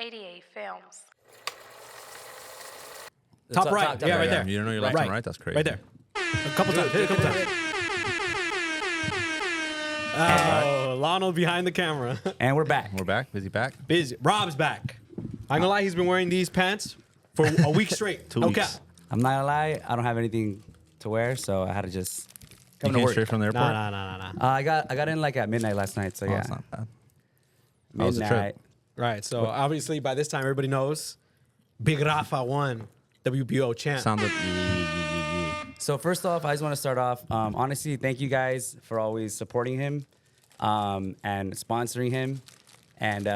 88 Films. Top right. Yeah, right there. You don't know your left and right? That's crazy. Right there. A couple times. Hit it a couple times. Oh, Lionel behind the camera. And we're back. We're back. Busy back. Busy. Rob's back. I'm gonna lie, he's been wearing these pants for a week straight. 2 No weeks. cap. I'm not gonna lie, I don't have anything to wear, so I had to just You come to came work. straight from the airport? Nah. I got in like at midnight last night, so Oh, yeah. that's not bad. How was the trip? Midnight. Right. So obviously by this time everybody knows Big Rafa won WBO champ. Sound of So first off, I just want to start off. Honestly, thank you guys for always supporting him and sponsoring him. And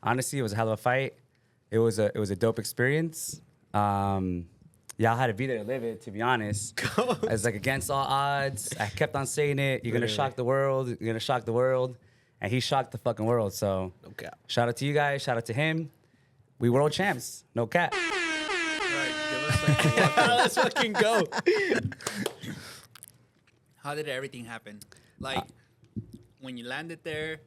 honestly, it was a hell of a fight. It was a dope experience. Y'all had to be there to live it, to be honest. I was like against all odds. I kept on saying it. You're gonna shock the world. You're gonna shock the world. And he shocked the fucking world. So shout out to you guys. Shout out to him. We world champs. No cap. Let's fucking go. How did everything happen? Like, when you landed there,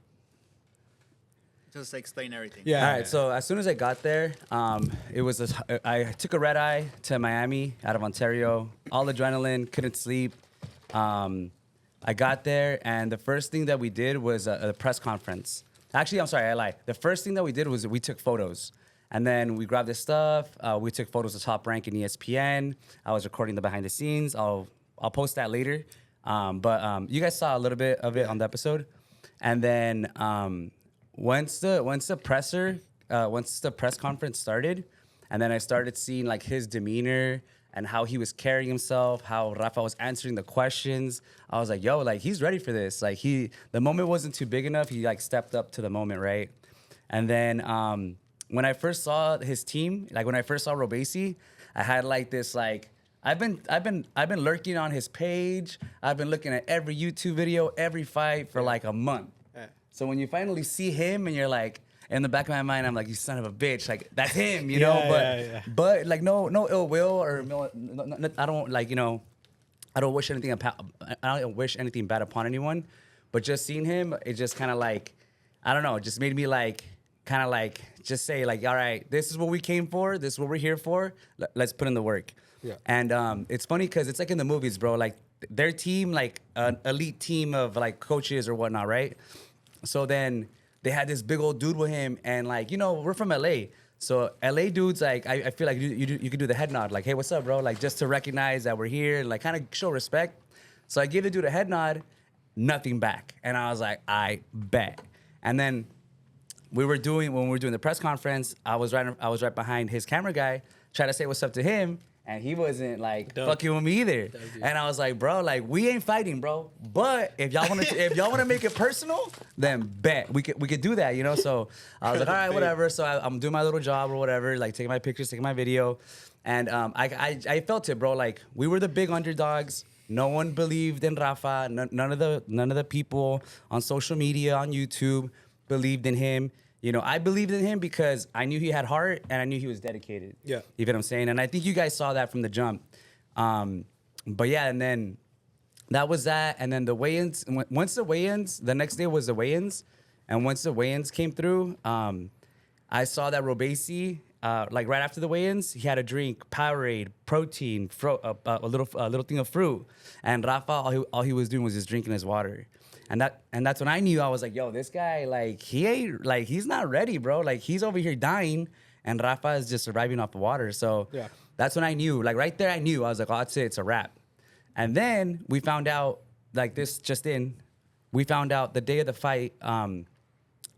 just explain everything. Yeah. All right. So as soon as I got there, I took a red eye to Miami out of Ontario. All adrenaline, couldn't sleep. I got there, and the first thing that we did was a press conference. Actually, I'm sorry, I lied. The first thing that we did was we took photos. And then we grabbed this stuff. We took photos of Top Rank and ESPN. I was recording the behind the scenes. I'll post that later. But you guys saw a little bit of it on the episode. And then once the press conference started, and then I started seeing like his demeanor and how he was carrying himself, how Rafa was answering the questions. I was like, yo, like he's ready for this. Like the moment wasn't too big enough. He like stepped up to the moment, right? And then when I first saw his team, like when I first saw Robesi, I had like this like I've been lurking on his page. I've been looking at every YouTube video, every fight for like a month. Yeah. So when you finally see him and you're like, in the back of my mind, I'm like, you son of a bitch, like that's him, you know. But like no ill will or no, I don't like I don't wish anything bad upon anyone. But just seeing him, it just kind of like I don't know, it just made me like kind of like just say like, all right, this is what we came for, this is what we're here for. Let's put in the work. Yeah. And it's funny because it's like in the movies, bro. Like their team, like an elite team of like coaches or whatnot, right? So then they had this big old dude with him, and like we're from LA, so LA dudes like I feel like you could do the head nod, like hey, what's up, bro? Like just to recognize that we're here, and like kind of show respect. So I gave the dude a head nod, nothing back, and I was like, I bet. And then when we were doing the press conference, I was right behind his camera guy, trying to say what's up to him. And he wasn't like fucking with me either. And I was like, bro, like we ain't fighting, bro. But if y'all want to make it personal, then bet we could do that, So I was like, all right, whatever. So I'm doing my little job or whatever, like taking my pictures, taking my video, and I felt it, bro. Like we were the big underdogs. No one believed in Rafa. None of the people on social media, on YouTube, believed in him. I believed in him because I knew he had heart and I knew he was dedicated. Yeah. You get what I'm saying? And I think you guys saw that from the jump. But yeah, and then that was that. And then the weigh-ins, once the weigh-ins, the next day was the weigh-ins. And once the weigh-ins came through, I saw that Robesi, like right after the weigh-ins, he had a drink, Powerade, protein, a little thing of fruit. And Rafa, all he was doing was just drinking his water. And that's when I knew. I was like, yo, this guy, like, he's not ready, bro. Like, he's over here dying, and Rafa is just surviving off the water. So that's when I knew. Like, right there, I knew. I was like, oh, that's it. It's a wrap. And then we found out, like, we found out the day of the fight,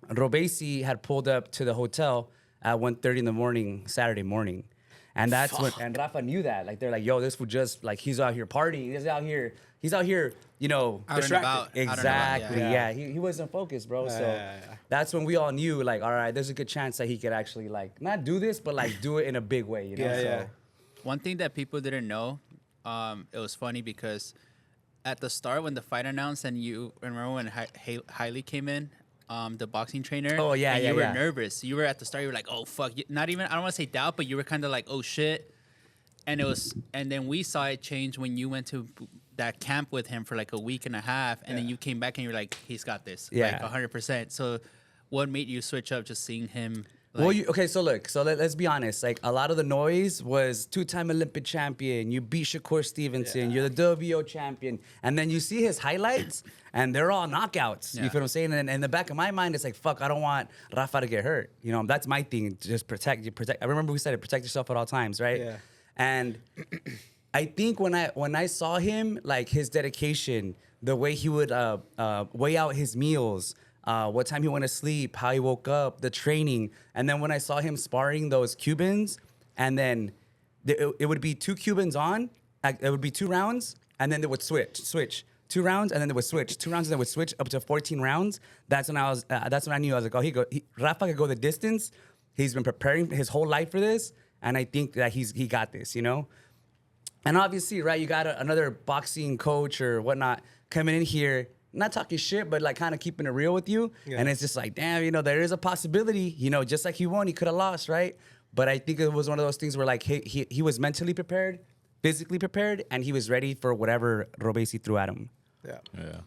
Robesi had pulled up to the hotel at 1:30 in the morning, Saturday morning. And that's when, and Rafa knew that. Like, they're like, yo, this would just, like, he's out here partying. He's out here, Out and about. Exactly. Yeah. He wasn't focused, bro. So that's when we all knew, like, all right, there's a good chance that he could actually, like, not do this, but, like, do it in a big way, So. One thing that people didn't know, it was funny because at the start when the fight announced and remember when Hailey came in, the boxing trainer. Oh, yeah, and yeah, you were yeah. nervous. You were at the start. You were like, oh fuck. Not even. I don't want to say doubt, but you were kind of like, oh shit. And then we saw it change when you went to that camp with him for like a week and a half, and then you came back and you're like, he's got this. Yeah. Like 100%. So, what made you switch up? Just seeing him Well, okay, so look, let's be honest. Like, a lot of the noise was 2-time Olympic champion. You beat Shakur Stevenson. You're the WBO champion. And then you see his highlights, and they're all knockouts. You feel what I'm saying? And in the back of my mind, it's like, fuck, I don't want Rafa to get hurt. You know, that's my thing. Just protect. I remember we said it, protect yourself at all times, right? Yeah. And I think when I saw him, like, his dedication, the way he would weigh out his meals, what time he went to sleep, how he woke up, the training. And then when I saw him sparring those Cubans, and then it would be 2 Cubans on, it would be 2 rounds, and then they would switch. 2 rounds, and then they would switch. 2 rounds, and they would switch up to 14 rounds. That's when I knew. I was like, oh, Rafa could go the distance. He's been preparing his whole life for this, and I think that he got this, you know? And obviously, right, you got another boxing coach or whatnot coming in here, not talking shit, but like kind of keeping it real with you. Yeah. And it's just like, damn, you know, there is a possibility, you know, just like he won, he could have lost, right? But I think it was one of those things where like he was mentally prepared, physically prepared, and he was ready for whatever Robesi threw at him. Yeah.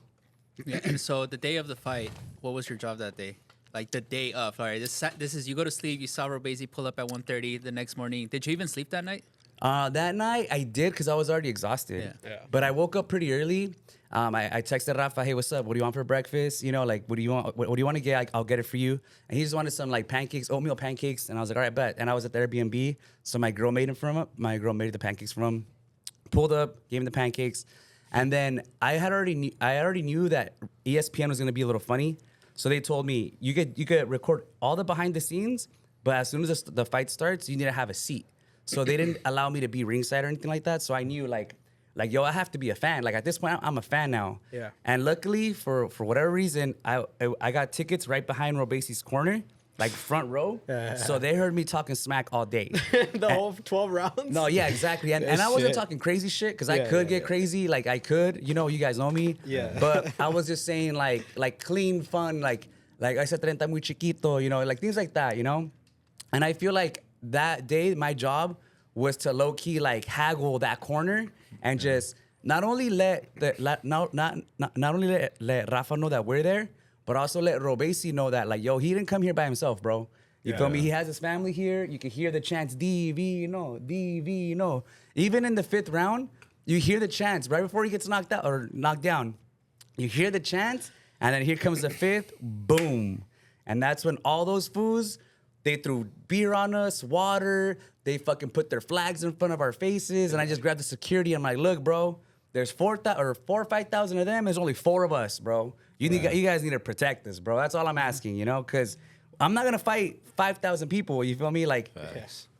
And so the day of the fight, what was your job that day? Like the day of, all right, this is, you go to sleep, you saw Robesi pull up at 1:30 the next morning. Did you even sleep that night? That night I did because I was already exhausted. Yeah. But I woke up pretty early. I texted Rafa, hey, what's up? What do you want for breakfast? You know, like, what do you want? What do you want to get? I'll get it for you. And he just wanted some like pancakes, oatmeal pancakes. And I was like, all right, bet. And I was at the Airbnb, so my girl made the pancakes from him. Pulled up, gave him the pancakes, and then I already knew that ESPN was gonna be a little funny. So they told me you could record all the behind the scenes, but as soon as the fight starts, you need to have a seat. So they didn't allow me to be ringside or anything like that. So I knew like, yo, I have to be a fan. Like at this point, I'm a fan now. Yeah. And luckily, for whatever reason, I got tickets right behind Robesi's corner, like front row. So they heard me talking smack all day. Whole 12 rounds? No, yeah, exactly. And I wasn't talking crazy shit because I could get crazy. Like I could, you know, you guys know me. Yeah. But I was just saying like clean, fun, like ese 30 muy chiquito, you know, like things like that, you know? And I feel like that day, my job was to low key like haggle that corner and just not only let Rafa know that we're there, but also let Robesi know that like, yo, he didn't come here by himself, bro. You feel me? He has his family here. You can hear the chants, Divino, Divino. Even in the 5th round, you hear the chants right before he gets knocked out or knocked down. You hear the chants, and then here comes the 5th, boom. And that's when all those fools, they threw beer on us, water. They fucking put their flags in front of our faces. And I just grabbed the security. I'm like, look, bro, there's 4,000 or 5,000 of them. There's only 4 of us, bro. You guys need to protect us, bro. That's all I'm asking, you know? Because I'm not going to fight 5,000 people. You feel me? Like,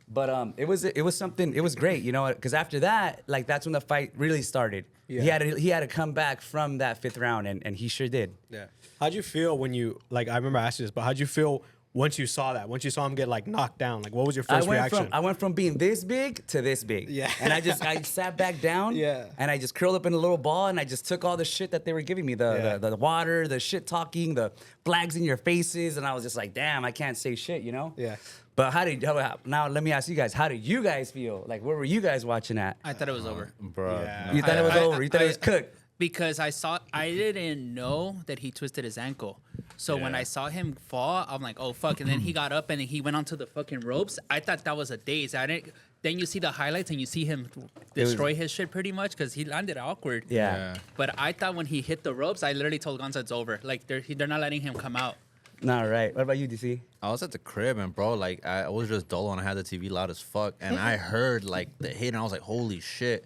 but it was something, it was great, you know? Because after that, like, that's when the fight really started. Yeah. He had to come back from that 5th round, and he sure did. Yeah. How'd you feel when you, like, I remember asking this, but how'd you feel once you saw that? Once you saw him get like knocked down, like what was your first reaction? I went from being this big to this big. Yeah. And I sat back down. Yeah. And I just curled up in a little ball, and I just took all the shit that they were giving me, the water, the shit talking, the flags in your faces, and I was just like, damn, I can't say shit, you know? Yeah. But now let me ask you guys, how did you guys feel? Like, where were you guys watching at? I thought it was over, bro. Yeah. You thought it was over? You thought it was cooked? Because I didn't know that he twisted his ankle. So when I saw him fall, I'm like, oh fuck! And then he got up and he went onto the fucking ropes. I thought that was a daze. Then you see the highlights and you see him destroy his shit pretty much because he landed awkward. Yeah. But I thought when he hit the ropes, I literally told Gonza it's over. Like they're not letting him come out. All right. What about you, DC? I was at the crib and bro, like I was just dull and I had the TV loud as fuck, and I heard like the hit and I was like, holy shit.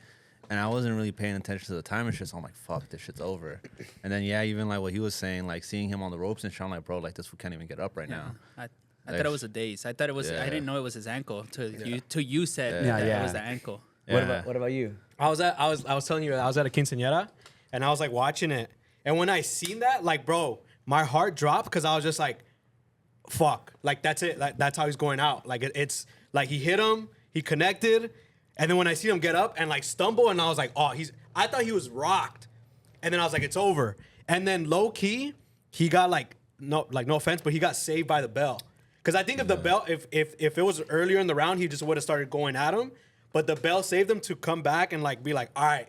And I wasn't really paying attention to the time and shit, so I'm like, fuck, this shit's over. And then, even like what he was saying, like seeing him on the ropes and shit, I'm like, bro, like this fool can't even get up right now. I thought it was a daze. I thought it was. I didn't know it was his ankle. You said that it was the ankle. Yeah. What about you? I was telling you, I was at a quinceañera, and I was like watching it, and when I seen that, like, bro, my heart dropped because I was just like, fuck, like that's it, like that's how he's going out. Like it's like he hit him, he connected. And then when I see him get up and like stumble, and I was like, oh, I thought he was rocked. And then I was like, it's over. And then low key, he got no offense, but he got saved by the bell. Because I think if the bell, if it was earlier in the round, he just would have started going at him. But the bell saved him to come back and like be like, all right,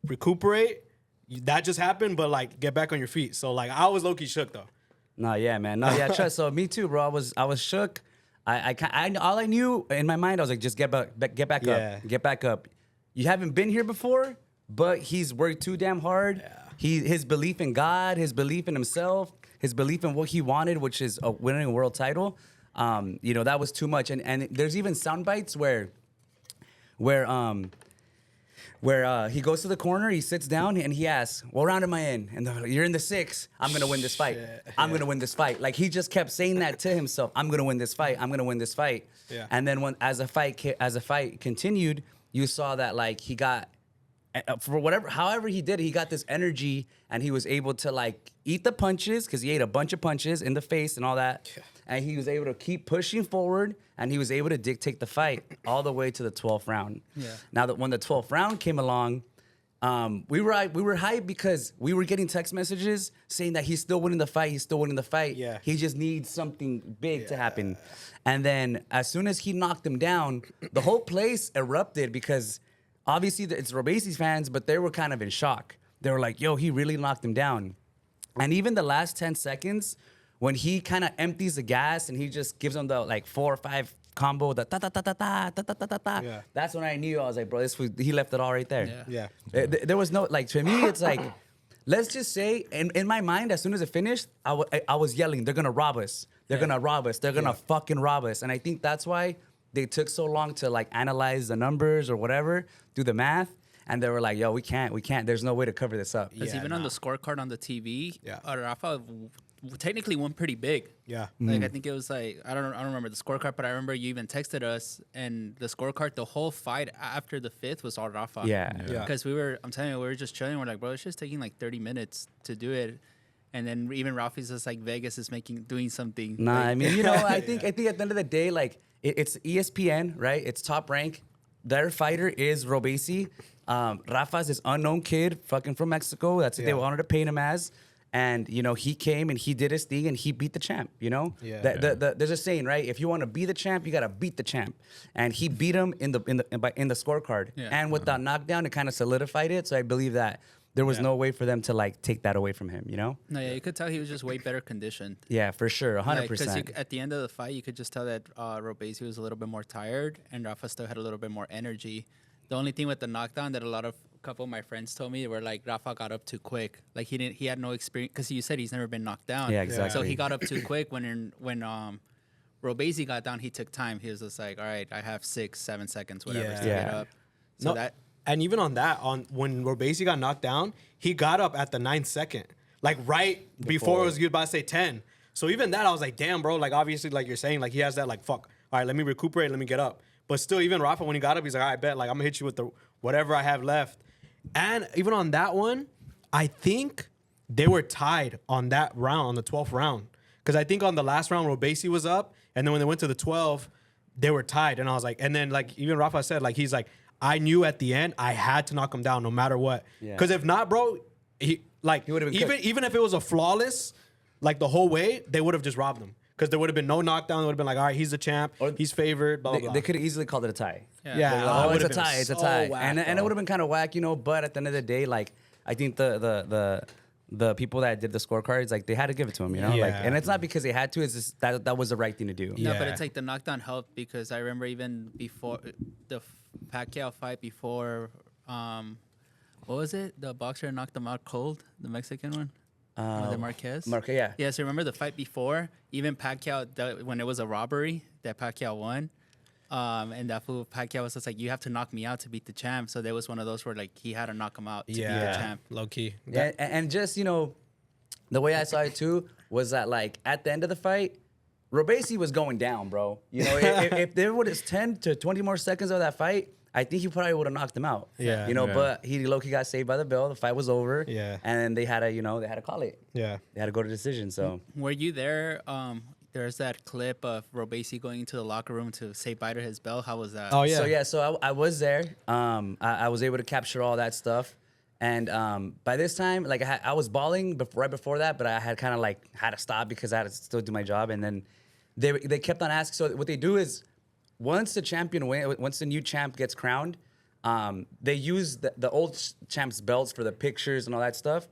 recuperate. That just happened, but like get back on your feet. So like I was low key shook though. No, yeah, man. No, yeah, trust. So me too, bro. I was shook. all I knew in my mind, I was like, just get back Yeah. up, get back up. You haven't been here before, but he's worked too damn hard. Yeah. His belief in God, his belief in himself, his belief in what he wanted, which is winning a world title. That was too much. And there's even sound bites where he goes to the corner, he sits down, and he asks, "What round am I in?" And they're like, "You're in the 6th. I'm gonna win this fight. I'm gonna win this fight." Like he just kept saying that to himself. I'm gonna win this fight. I'm gonna win this fight. Yeah. And then as the fight continued, you saw that like he got however he did it, he got this energy, and he was able to like eat the punches because he ate a bunch of punches in the face and all that. Yeah. And he was able to keep pushing forward, and he was able to dictate the fight all the way to the 12th round. Yeah. Now that when the 12th round came along, we were hyped because we were getting text messages saying that he's still winning the fight. He's still winning the fight. Yeah. He just needs something big to happen. And then as soon as he knocked him down, the whole place erupted because obviously it's Robesi's fans, but they were kind of in shock. They were like, "Yo, he really knocked him down." And even the last 10 seconds, when he kind of empties the gas and he just gives him the like 4 or 5 combo, the ta ta ta ta ta ta ta ta ta ta. Yeah. That's when I knew. I was like, bro, he left it all right there. Yeah. Yeah. There was no like, to me, it's like, let's just say, in my mind, as soon as it finished, I was yelling, "They're gonna rob us. They're gonna rob us. They're gonna fucking rob us." And I think that's why they took so long to like analyze the numbers or whatever, do the math. And they were like, "Yo, we can't. There's no way to cover this up." Because Yeah, even on the scorecard on the TV, Yeah. Rafa technically won pretty big. Yeah. Like I think it was like I don't remember the scorecard, but I remember you even texted us, and the scorecard, the whole fight after the 5th was all Rafa. Yeah. Yeah. Because I'm telling you, we were just chilling. We're like, bro, it's just taking like 30 minutes to do it, and then even Rafi's just like, Vegas is doing something. Nah, Like, I mean, I think at the end of the day, like it's ESPN, right? It's Top Rank. Their fighter is Robesi. Rafa's this unknown kid, fucking from Mexico. That's what they Yeah. wanted to paint him as. And he came and he did his thing and he beat the champ. Yeah. There's a saying, right? If you want to be the champ, you gotta beat the champ. And he beat him in the scorecard. Yeah. And with that knockdown, it kind of solidified it. So I believe that there was no way for them to like take that away from him. No, yeah, you could tell he was just way better conditioned. Yeah, for sure, 100%. Because at the end of the fight, you could just tell that Robesi was a little bit more tired, and Rafa still had a little bit more energy. The only thing with the knockdown that a couple of my friends told me were like Rafa got up too quick. Like he had no experience because you said he's never been knocked down. Yeah, exactly. So he got up too quick. When Robesi got down, he took time. He was just like, all right, I have 6-7 seconds, whatever, to Yeah. get up. So No, and even on when Robesi got knocked down, he got up at the 9th second, like right before it was you about to say 10. So even that, I was like, damn, bro. Like obviously, like you're saying, like he has that like fuck. All right, let me recuperate. Let me get up. But still, even Rafa, when he got up, he's like, all right, bet. Like I'm gonna hit you with the whatever I have left. And even on that one, I think they were tied on that round, on the 12th round. Because I think on the last round, Robesi was up. And then when they went to the 12, they were tied. And I was like, and then like even Rafa said, like he's like, I knew at the end I had to knock him down no matter what. Yeah. Because if not, bro, he would've been cooked. even if it was a flawless, like the whole way, they would have just robbed him. Because there would have been no knockdown. They would have been like, all right, he's the champ. He's favored, blah, blah, blah. They could have easily called it a tie. Yeah. Oh, it it's a would've been tie. It's a so tie. whack, And it bro. would have been kind of whack, But at the end of the day, like I think the people that did the scorecards, like they had to give it to him, Like, Yeah. and it's not because they had to. It's just that was the right thing to do. No, but Yeah. it's like the knockdown helped because I remember even before the Pacquiao fight before, what was it? The boxer knocked him out cold, the Mexican one? The Marquez? Yeah. Yeah, so remember the fight before, even Pacquiao, when it was a robbery that Pacquiao won, and that fool Pacquiao was just like, you have to knock me out to beat the champ. So there was one of those where like he had to knock him out to beat the champ. Low key. And just, the way I saw it too was that like at the end of the fight, Robesi was going down, bro. If there was 10 to 20 more seconds of that fight, I think he probably would have knocked him out. Yeah. But he low-key got saved by the bell. The fight was over. Yeah. And they had to call it. Yeah. They had to go to decision. So Were you there? There's that clip of Robesi going into the locker room to say bye to his belt. How was that? Oh, yeah. So I was there. I was able to capture all that stuff. And by this time, like I was balling right before that, but I had kind of like had to stop because I had to still do my job. And then they kept on asking. So what they do is once the new champ gets crowned, they use the old champ's belts for the pictures and all that stuff.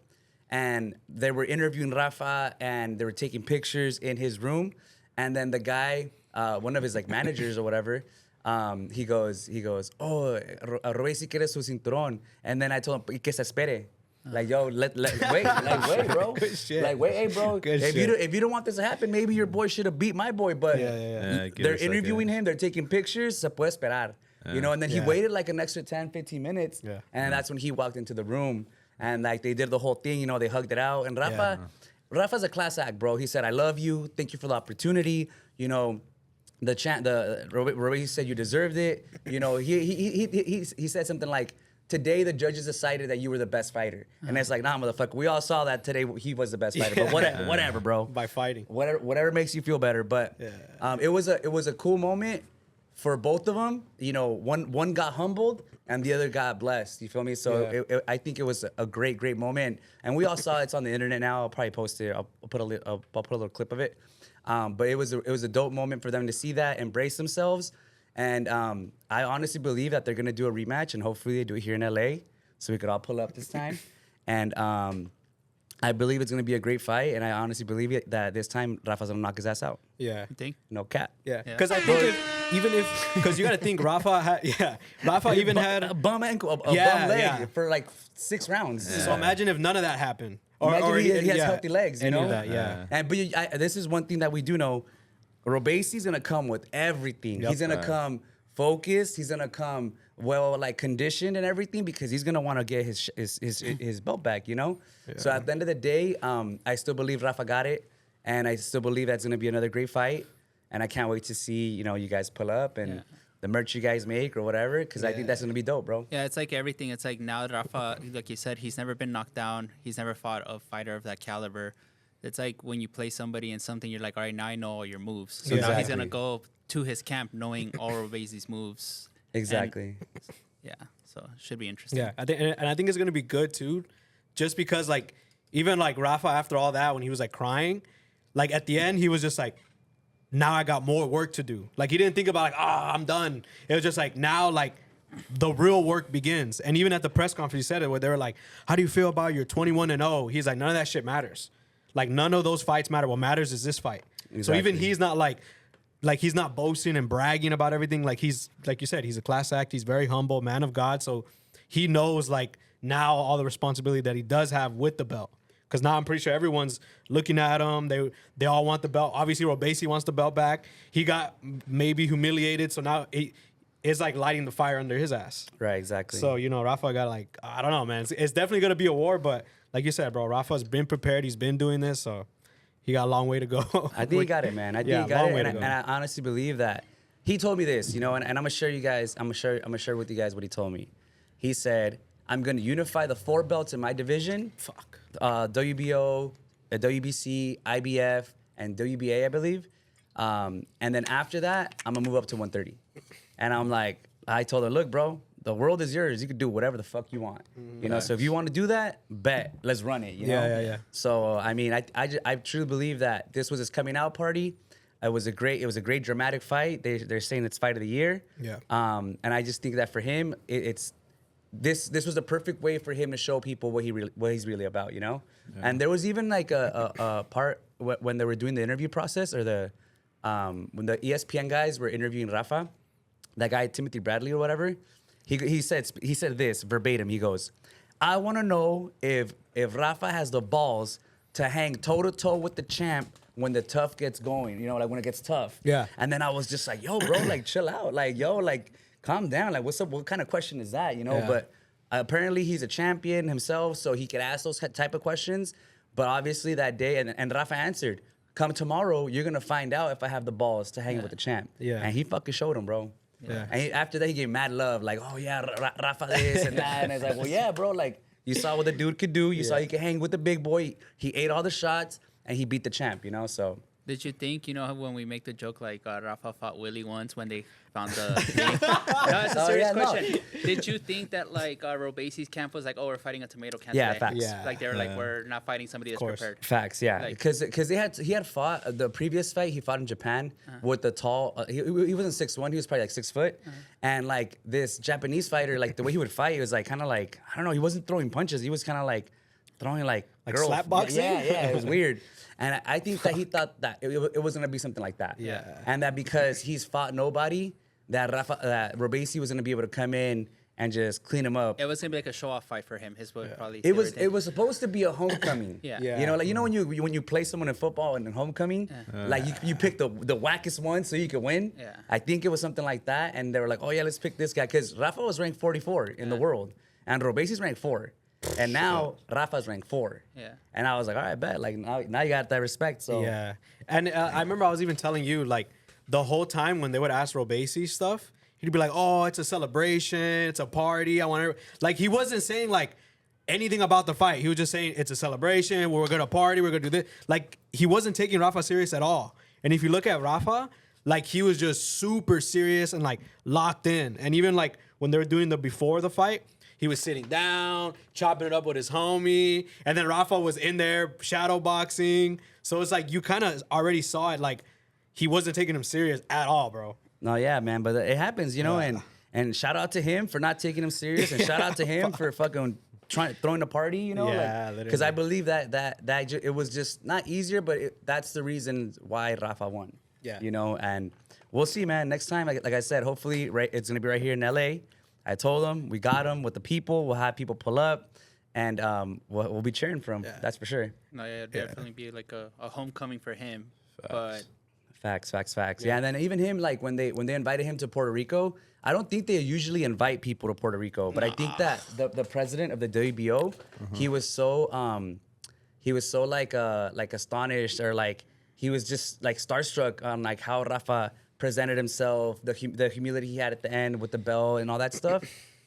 And they were interviewing Rafa and they were taking pictures in his room. And then the guy one of his like managers or whatever. He goes, oh, Roy si quiere su cinturón. And then I told him, "Y que se espere." Like, yo, wait, bro. Good shit. Like, wait, hey, bro. Good if shit. you don't want this to happen, maybe your boy should have beat my boy. But Yeah, give it they're a second. interviewing him, they're taking pictures. Se puede esperar. You know, and then he Yeah. waited like an extra 10, 15 minutes. Yeah. And that's when he walked into the room. And like they did the whole thing, you know, they hugged it out. And Rafa's a class act, bro. He said, "I love you. Thank you for the opportunity." You know, Roy said you deserved it. You know, he said something like, "Today the judges decided that you were the best fighter," and it's like, nah, motherfucker. We all saw that today he was the best fighter. But whatever, bro. By fighting. Whatever makes you feel better. But it was a cool moment for both of them. You know, one got humbled and the other got blessed. You feel me? So I think it was a great moment. And we all saw it's on the internet now. I'll probably post it. I'll put a little clip of it. But it was a dope moment for them to see that, embrace themselves. And I honestly believe that they're gonna do a rematch, and hopefully they do it here in LA, so we could all pull up this time. And I believe it's gonna be a great fight, and I honestly believe that this time Rafa's gonna knock his ass out. Yeah. You think? No cap. Yeah. Because I think because you got to think Rafa even had a bum ankle, a bum Yeah, leg yeah. for like 6 rounds. So imagine if none of that happened. Imagine he has yeah, healthy legs, you any know? of that, yeah. And this is one thing that we do know. Robesi's gonna come with everything. Yep. He's gonna come focused. He's gonna come well, like conditioned and everything, because he's gonna want to get his belt back, you know. So at the end of the day, I still believe Rafa got it, and I still believe that's gonna be another great fight. And I can't wait to see you guys pull up and the merch you guys make or whatever, because I think that's gonna be dope, bro. Yeah, it's like everything. It's like now that Rafa, like you said, he's never been knocked down. He's never fought a fighter of that caliber. It's like when you play somebody in something, you're like, all right, now I know all your moves. So now he's gonna go to his camp knowing all of Basil's moves. Exactly. Yeah, so it should be interesting. Yeah, I think it's gonna be good too, just because like even like Rafa after all that when he was like crying, like at the end he was just like, now I got more work to do. Like he didn't think about like, I'm done. It was just like now like the real work begins. And even at the press conference he said it where they were like, how do you feel about your 21-0? He's like, none of that shit matters. Like none of those fights matter. What matters is this fight. Exactly. So even he's not like he's not boasting and bragging about everything. Like he's like you said, he's a class act. He's very humble, man of God. So he knows like now all the responsibility that he does have with the belt. Because now I'm pretty sure everyone's looking at him. They all want the belt. Obviously, Robesi wants the belt back. He got maybe humiliated, so now it's like lighting the fire under his ass. Right. Exactly. So Rafa got like I don't know, man. It's definitely gonna be a war, but like you said, bro, Rafa's been prepared. He's been doing this, so he got a long way to go. I think he got it, man. I think he got it, and I honestly believe that he told me this, and I'm gonna share you guys. I'm gonna share with you guys what he told me. He said, "I'm gonna unify the 4 belts in my division. WBO, WBC, IBF, and WBA, I believe. And then after that, I'm gonna move up to 130." And I'm like, I told her, look, bro, the world is yours. You can do whatever the fuck you want. So if you want to do that, bet, let's run it. You know? Yeah. So I mean, I truly believe that this was his coming out party. It was a great dramatic fight. They're saying it's fight of the year. Yeah. And I just think that for him, this was the perfect way for him to show people what he's really about, Yeah. And there was even like a part when they were doing the interview process, or when the ESPN guys were interviewing Rafa, that guy Timothy Bradley or whatever. He said this verbatim. He goes, "I want to know if Rafa has the balls to hang toe to toe with the champ when the tough gets going. Like when it gets tough." Yeah. And then I was just like, "Yo, bro, like chill out, like yo, like." Calm down. Like, what's up? What kind of question is that? Yeah. But apparently he's a champion himself, so he could ask those type of questions. But obviously that day, and Rafa answered, "Come tomorrow, you're gonna find out if I have the balls to hang with the champ." Yeah. And he fucking showed him, bro. Yeah. And after that, he gave mad love, like, "Oh yeah, Rafa this and that." And it's like, well, yeah, bro. Like, you saw what the dude could do. You saw he could hang with the big boy. He ate all the shots, and he beat the champ. So. Did you think, when we make the joke like Rafa fought Willie once when they found the thing? No, it's a serious question. Did you think that like Robesi's camp was like, oh, we're fighting a tomato can Yeah, today? facts. Yeah. Like they were like, we're not fighting somebody that's prepared. Facts, yeah. Like- Because he had fought the previous fight. He fought in Japan with the tall. He wasn't 6'1". He was probably like 6 foot. And like this Japanese fighter, like the way he would fight, he was like kind of like, I don't know. He wasn't throwing punches. He was kind of like throwing like slap boxing? Yeah, it was weird. And I think that he thought that it was gonna be something like that. Yeah. And that because he's fought nobody, that Robesi was gonna be able to come in and just clean him up. It was gonna be like a show-off fight for him. His would probably. It was supposed to be a homecoming. Yeah. You know, like when you play someone in football and in homecoming, like you pick the wackest one so you can win. Yeah. I think it was something like that, and they were like, oh yeah, let's pick this guy because Rafa was ranked 44 in the world, and Robesi's ranked 4. And now Rafa's ranked 4. Yeah. And I was like, all right, bet. Like now you got that respect. So Yeah. And I remember I was even telling you, like, the whole time when they would ask Robesi stuff, he'd be like, oh, it's a celebration. It's a party. I want to... Like, he wasn't saying, like, anything about the fight. He was just saying, it's a celebration. We're going to party. We're going to do this. Like, he wasn't taking Rafa serious at all. And if you look at Rafa, like, he was just super serious and, like, locked in. And even, like, when they were doing the before the fight, he was sitting down, chopping it up with his homie. And then Rafa was in there shadow boxing. So it's like you kind of already saw it. Like he wasn't taking him serious at all, bro. No, yeah, man. But it happens, you know. And shout out to him for not taking him serious. And shout out to him for fucking throwing a party, you know. Yeah, because I believe that it was just not easier, but that's the reason why Rafa won. Yeah. You know, and we'll see, man. Next time, like I said, hopefully, it's gonna be right here in LA. I told him we got him with the people. We'll have people pull up, and we'll be cheering for him. Yeah. That's for sure. No, yeah, it'd definitely be like a homecoming for him. But Facts. Yeah, and then even him, like when they invited him to Puerto Rico, I don't think they usually invite people to Puerto Rico, but I think that the president of the WBO, he was so like astonished, or like he was just like starstruck on like how Rafa presented himself, the humility he had at the end with the belt and all that stuff,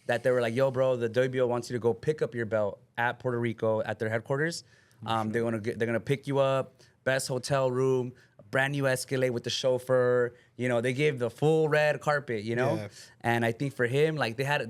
that they were like, yo, bro, the WBO wants you to go pick up your belt at Puerto Rico at their headquarters. They're gonna pick you up, best hotel room, brand new Escalade with the chauffeur. You know, they gave the full red carpet. You know, Yeah. and I think for him, like they had a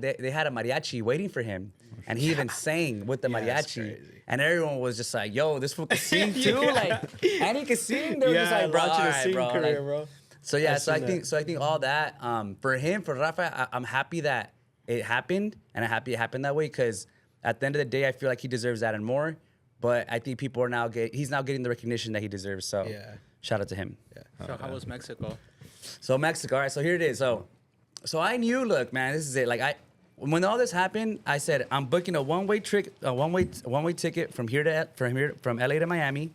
mariachi waiting for him, and he even sang with the Yeah, that's mariachi. crazy. And everyone was just like, yo, this fool can sing too, like, and he can sing. They were just like, bro, brought you all to right, sing bro. career, Like, bro. so yeah, I've so I seen think all that for him, for Rafa, I'm happy that it happened, and I'm happy it happened that way because at the end of the day, I feel like he deserves that and more. But I think people are he's now getting the recognition that he deserves. So Yeah. shout out to him. so how was Mexico? So Mexico, all right. So here it is. So I knew. Look, man, this is it. Like when all this happened, I said I'm booking a one-way ticket from LA to Miami,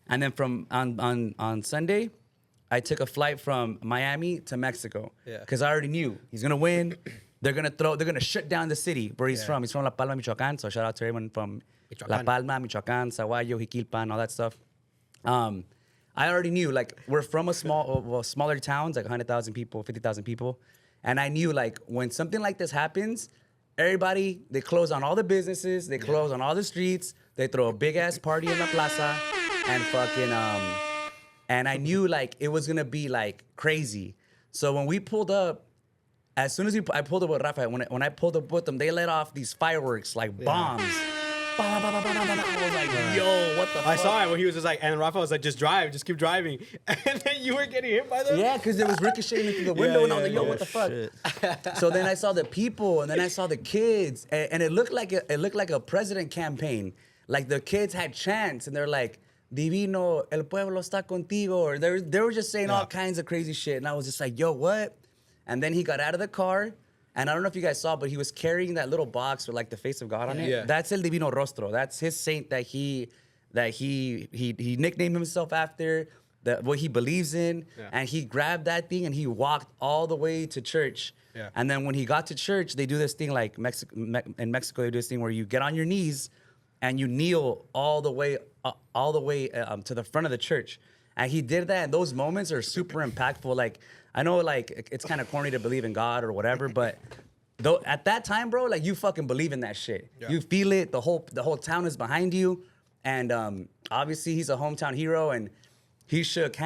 and then on Sunday, I took a flight from Miami to Mexico. Yeah. Because I already knew he's gonna win. They're gonna shut down the city where he's Yeah. from. He's from La Palma, Michoacán. So shout out to everyone from La Michoacán. Palma, Michoacán, Saguayo, Jiquilpan, all that stuff. I already knew, like, we're from smaller towns, like 100,000 people, 50,000 people. And I knew, like, when something like this happens, everybody, they close on all the businesses, they close on all the streets, they throw a big-ass party in La Plaza, and fucking, and I knew, like, it was gonna be, like, crazy. So when we pulled up, as soon as I pulled up with Rafa, when I pulled up with them, they let off these fireworks, like bombs. Bah, bah, bah, bah, bah, bah. I was like, yo, what the fuck? I saw it when he was just like, and Rafa was like, just keep driving. And then you were getting hit by them? Yeah, because there was ricocheting through the window, and I was like, yo, yeah, what the fuck? So then I saw the people, and then I saw the kids, and it looked like a president campaign. Like the kids had chants, and they're like, Divino, el pueblo está contigo, or they were just saying all kinds of crazy shit, and I was just like, yo, what? And then he got out of the car, and I don't know if you guys saw, but he was carrying that little box with like the face of God on it. Yeah. That's El Divino Rostro. That's his saint that he nicknamed himself after, what he believes in. Yeah. And he grabbed that thing and he walked all the way to church. Yeah. And then when he got to church, they do this thing like in Mexico, they do this thing where you get on your knees and you kneel all the way to the front of the church. And he did that, and those moments are super impactful. Like, I know, like, it's kind of corny to believe in God or whatever, but though at that time, bro, like, you fucking believe in that shit. Yeah. You feel it. The whole town is behind you, and obviously he's a hometown hero, and he shook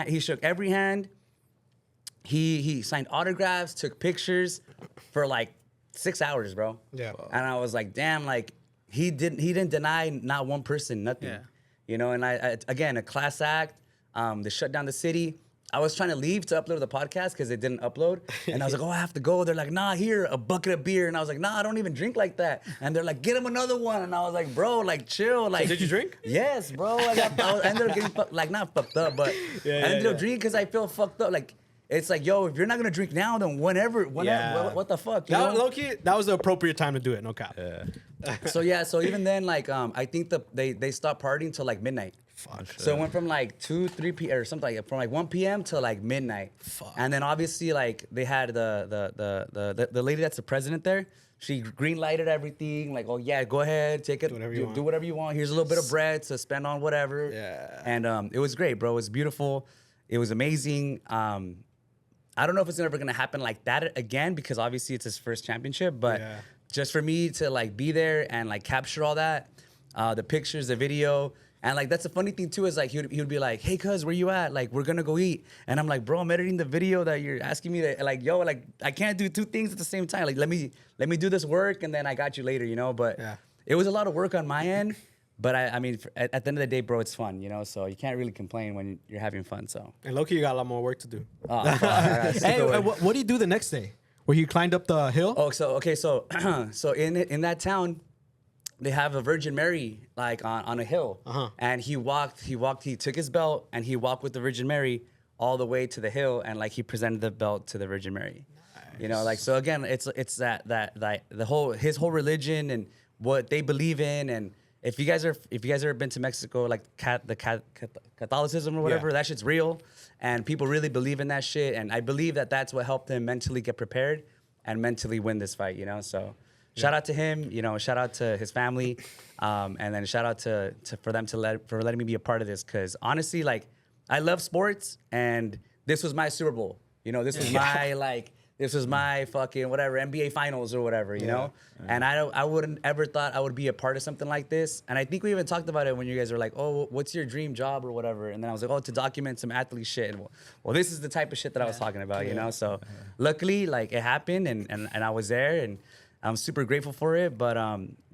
every hand. He signed autographs, took pictures for like 6 hours, bro. Yeah. And I was like, damn, like he didn't deny not one person nothing. Yeah. You know, and I again, a class act. They shut down the city. I was trying to leave to upload the podcast because it didn't upload. And I was like, oh, I have to go. They're like, nah, here, a bucket of beer. And I was like, nah, I don't even drink like that. And they're like, get him another one. And I was like, bro, like, chill. Like, did you drink? Yes, bro. I ended up getting fucked, like, not fucked up, but I ended up drinking because I feel fucked up. Like, it's like, yo, if you're not gonna drink now, then whenever, what the fuck? You know? Low-key, that was the appropriate time to do it, no cap. So even then, like, I think they stopped partying till like midnight. Fuck. So it went from like 2, 3 p.m. or something like from like 1 p.m. to like midnight. Fuck. And then obviously like they had the lady that's the president there. She green lighted everything. Like, oh yeah, go ahead, take it, do whatever you want. Here's a little bit of bread to spend on whatever. Yeah. And it was great, bro. It was beautiful. It was amazing. I don't know if it's ever gonna happen like that again because obviously it's his first championship. But just for me to like be there and like capture all that, the pictures, the video. And like that's the funny thing too is like he would be like, hey cuz, where you at? Like we're gonna go eat. And I'm like, bro, I'm editing the video that you're asking me to like, yo, like I can't do two things at the same time. Like let me do this work and then I got you later, you know. But it was a lot of work on my end. But I mean, at the end of the day, bro, it's fun, you know. So you can't really complain when you're having fun. So And Loki, you got a lot more work to do. oh, fuck, all right, Hey, what do you do the next day? Where you climbed up the hill? Oh, so okay, so so in that town, they have a Virgin Mary like on a hill, and he took his belt and he walked with the Virgin Mary all the way to the hill, and like he presented the belt to the Virgin Mary. Nice. You know, like so again, it's that his whole religion and what they believe in, and if you guys ever been to Mexico, like Catholicism or whatever, that shit's real, and people really believe in that shit, and I believe that that's what helped him mentally get prepared and mentally win this fight, you know, so. Shout out to him, you know. Shout out to his family, and then shout out for letting me be a part of this. Cause honestly, like I love sports, and this was my Super Bowl. You know, this was my fucking whatever NBA Finals or whatever. You know, and I wouldn't ever thought I would be a part of something like this. And I think we even talked about it when you guys were like, oh, what's your dream job or whatever. And then I was like, oh, to document some athlete shit. And well, this is the type of shit that I was talking about. You know, so luckily, like it happened, and I was there and. I'm super grateful for it, but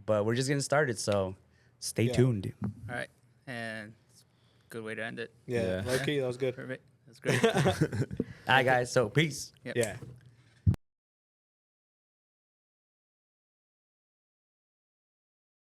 we're just getting started, so stay tuned. All right, and it's a good way to end it. Yeah. Okay, that was good. Perfect. That's great. All right, guys. So peace. Yep. Yeah.